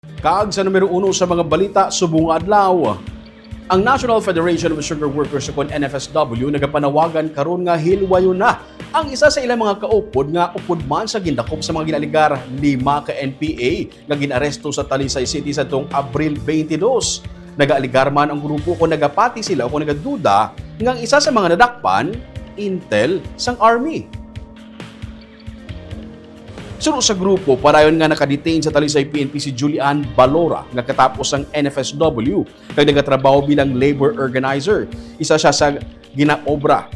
Kaag sa numero 1 sa mga balita subong adlaw. Ang National Federation of Sugar Workers o NFSW nagapanawagan karon nga hilwayon na ang isa sa ilang mga kaupod nga upod man sa gindakop sa mga ginaligar 5 ka NPA nga ginaresto sa Talisay City sa tuong Abril 22. Nagaaligar man ang grupo kung nagapati sila o kung nagaduda nga ang isa sa mga nadakpan intel sang army. Suno sa grupo, parayon nga nakadetain sa Talisay PNP si Julian Balora nga katapos ang NFSW kag nagatrabaho bilang labor organizer. Isa siya sa ginaobra.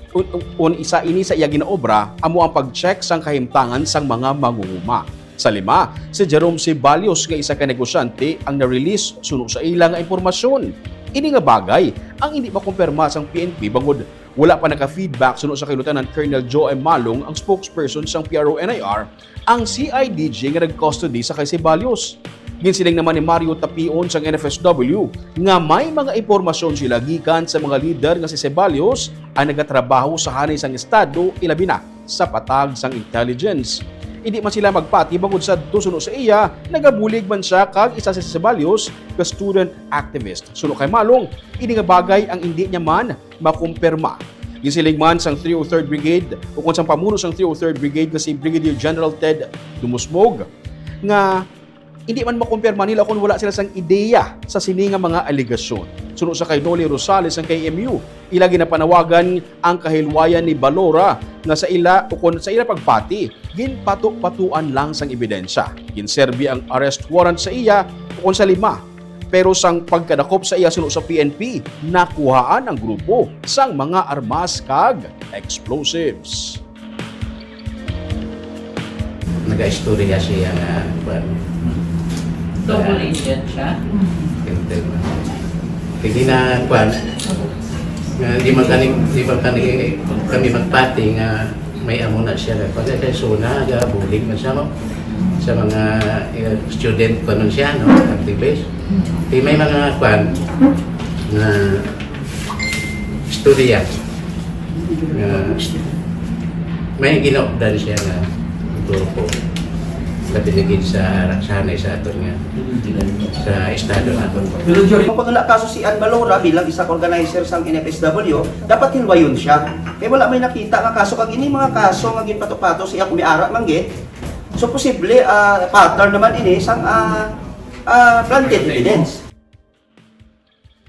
Isa ini sa iya ginaobra amo ang pag-check sang kahimtangan sang mga mangunguma. Sa 5, si Jerome Ceballos nga isa ka negosyante ang na-release suno sa ilang nga impormasyon. Ini nga bagay ang hindi makumpirma sang PNP bangod wala pa naka-feedback suno sa kay Lieutenant Colonel Joe M. Malong ang spokesperson sang PRO-NIR ang CIDG nga nag-custody sa kay Ceballos. Ginsiling naman ni Mario Tapion sang NFSW nga may mga impormasyon sila gikan sa mga leader nga si Ceballos ang nagatrabaho sa hanay sang estado ilabi na sa patag sang intelligence. Hindi man sila magpati bangod sa suno sa iya, nagabulig man siya kag isa si Ceballos ka student activist. Suno kay Malong, ini nga bagay ang hindi niya man makumpirma. Gisiling man sang 303rd Brigade o kung sang pamuno sang 303rd Brigade nga si Brigadier General Ted Dumusmog nga hindi man makumpirma nila kung wala sila sang ideya sa sininga mga aligasyon. Suno sa kay Noli Rosales ang KMU, ila ginapanawagan ang kahilwayan ni Balora nga sa ila o kung sa ila pagpati, ginpato-patuan lang sang ebidensya. Ginserbi ang arrest warrant sa iya o kung sa 5. Pero sang pagkadakop sa iya suno sa PNP, nakuhaan ang grupo sang mga armas kag explosives. Nag-istorya siya nga double agent siya. Hindi na kwan, di ba kami magpati nga may amo na siya. Pagka kay Sona, bulig na siya sa mga student ko nun siya, no? Activist. Di may mga kwan na istorya. May ginokdan siya na grupo. Binigid sa sanay sa aton nga sa estado naton. Pero Jory, kung wala kaso si Ann Balora bilang isang organizer sang NFSW, dapat hilwayon siya. Kaya wala may nakita nga kaso kag ini mga kaso nga ginpato-pato siya kumiara mangge. So posible pattern naman ini sang planted evidence.